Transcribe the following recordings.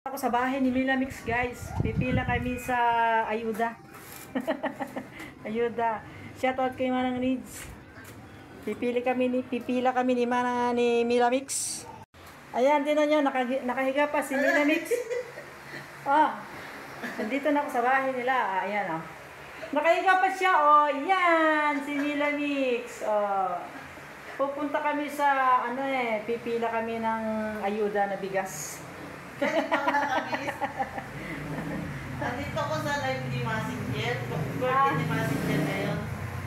Ako sa bahay ni Milamix, guys. Pipila kami sa ayuda. Ayuda. Shoutout kay Manang Needs. Pipila kami ni Manang ni Milamix. Ayan, tinan nyo, nakahiga pa si Milamix. Oh, nandito na ako sa bahay nila. Ayan, oh. Nakahiga pa siya, oh. Yan, si Milamix. Oh. Pupunta kami sa, pipila kami ng ayuda na bigas. Nandito ko sa live ni Messenger. Birthday ni Messenger ngayon.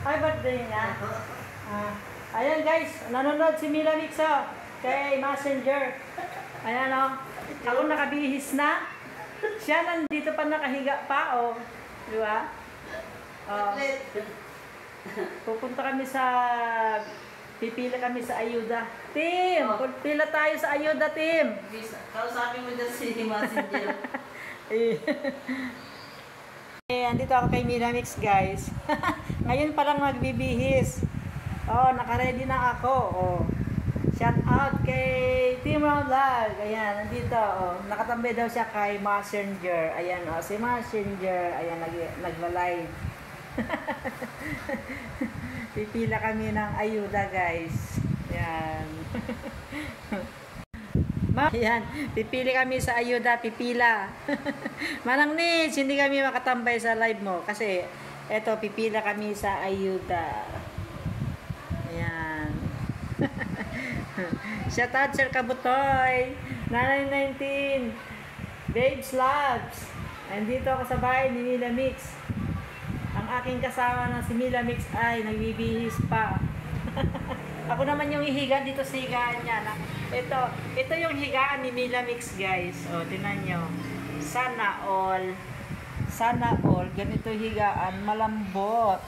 Ay, birthday niya. Ayan guys, nanonood si Milamix kay Messenger. Ayan o. Ako nakabihis na. Siya nandito pa nakahiga pa o. Di ba? Pupunta kami pipila kami sa ayuda. Team! Pila tayo sa ayuda, team! Kausapin mo dyan si Messenger. Andito ako kay Milamix, guys. Ngayon pa lang magbibihis. Naka-ready na ako. Shout out kay Team Round Vlog. Ayan, nandito. Nakatambay daw siya kay Messenger. Ayan, si Messenger. Ayan, nagla-live. Pipila kami ng ayuda, guys. Yan. Yan, pipili kami sa ayuda, pipila. Manang Nits, hindi kami makatambay sa live mo kasi eto, pipila kami sa ayuda. Yan. Shout out Sir Kabutoy, Nanay 19, Babes Loves. Andito ako sa bahay ni Milamix. Ang aking kasama na si Milamix ay nagbibihis pa. Ako naman yung hihiga dito sa higaan niya. Ito yung higaan ni Milamix, guys. Tingnan nyo. Sana all. Ganito higaan. Malambot.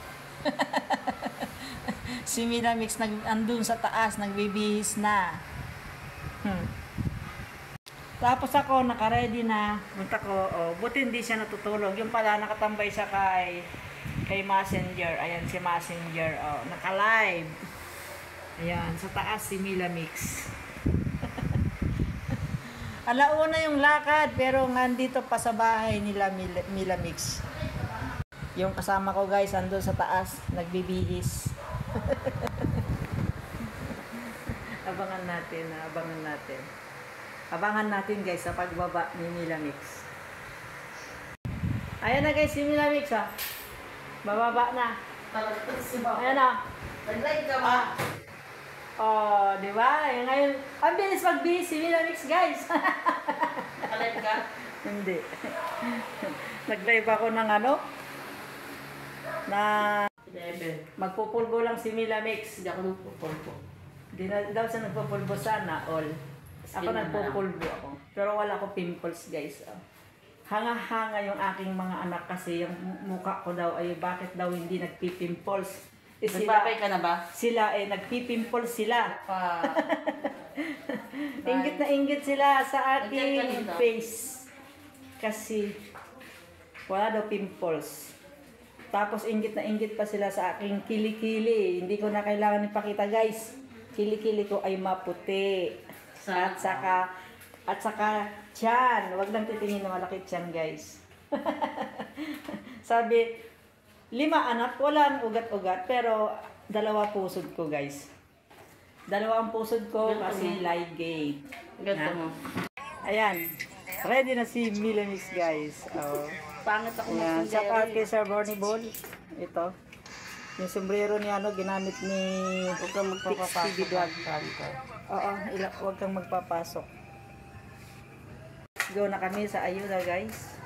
Si Milamix andun sa taas. Nagbibihis na. Tapos ako, naka-ready na. Punta ko, buti hindi siya natutulog. Yung pala, nakatambay siya kay Messenger. Ayan si Messenger. Naka-live. Ayan, sa taas si Milamix. Alauna yung lakad, pero nandito pa sa bahay nila Milamix. Yung kasama ko, guys, andun sa taas. Nagbibihis. Abangan natin. Abangan natin, guys, sa pagbaba ni Milamix. Ayan na, guys, si Milamix, bababa na. Ayan na. Nag-live ka ba? Di ba? Ngayon, ang bilis mag-bihis si Milamix, guys. Nag-live ka? Hindi. Nag-live ako ng na 11. magpupulbo lang si Milamix. Hindi ako nagpupulbo. Hindi na daw siya nagpupulbo, sana all. Ako nagpupulbo ako. Pero wala ko pimples, guys. Hanga-hanga yung aking mga anak kasi yung mukha ko daw ay bakit daw hindi nagpipimples. Nagpapay ka na ba? Sila pimples sila. Inggit na inggit sila sa aking face. Kasi wala daw pimples. Tapos inggit na inggit pa sila sa aking kilikili. Hindi ko na kailangan ipakita, guys. Kilikili ko ay maputi. At saka tiyan. Huwag lang titingin na malaki tiyan, guys. Sabi, 5 anak, walang ugat-ugat, pero 2 pusod ko, guys. 2 ang pusod ko kasi ligate. Ganto mo. Ayan. Ready na si Milamix, guys. Pangit ako Ayan. mag-sombrero. Shout out kay Sir Borny Ball. Ito. Yung sombrero niya, ginamit ni Huwag kang magpapapasok. TV Vlog. Huwag kang magpapasok. Go na kami sa ayuda, guys.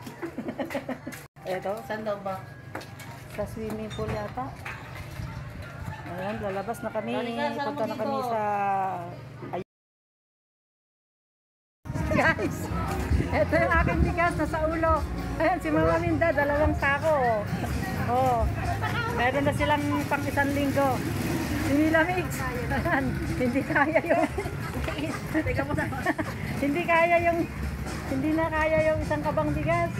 Ito. Saan daw ba? Sa swimming pool yata. Ayan, lalabas na kami. Saan Punta na mo kami dito? sa guys, ito yung aking bigas na sa ulo. Ayan, si Mama Linda, 2 sako. Meron na silang pang 1 linggo. Si Milamix, ayan, hindi kaya yung teka mo na. Hindi na kaya yung 1 kabang bigas.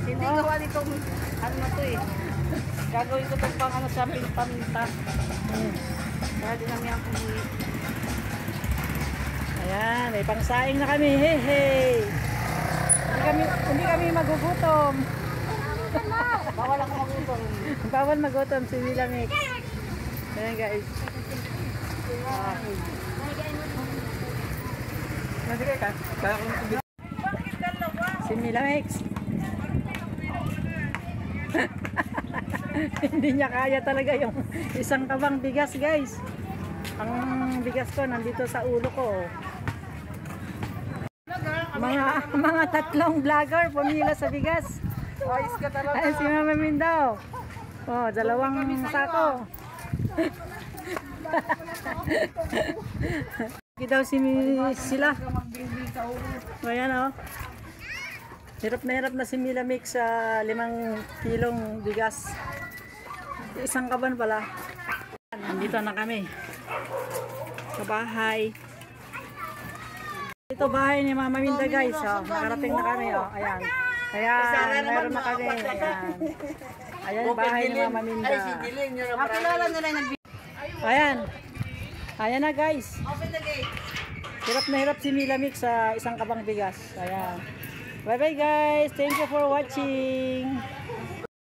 Hindi gawa nitong na to eh. Gagawin ko itong pang sa pinta. Kaya din namin ang umuwi. Ayan, may pangsaing na kami. Hey, hey! kami magugutom. Bawal ako magutom. Bawal magutom si Mila Mix. Ayan guys. Si Mila Mix. Hindi niya kaya talaga yung isang kabang bigas guys. Ang bigas ko nandito sa ulo ko. Mga tatlong vlogger pumila sa bigas. Ayos ka talaga. Ay, si Mama Mindaw. Oh, dalawang sako. Hindi daw sila. O yan o. Hirap na si Mila Mix sa 5 kilong bigas. Isang kaban pala. Nandito na kami. Sa bahay. Ito bahay ni Mama Minda guys. Oh, nakarating na kami. Oh, ayan. Ayan, meron na kami. Ayan. Ayan yung bahay ni Mama Minda. Ay, si Diling yun ang Kilala nila yung Ayan. Ayan na guys. Open the gate. Hirap na hirap si Mila Mix sa isang kabang bigas. Ayan. Bye bye guys. Thank you for watching.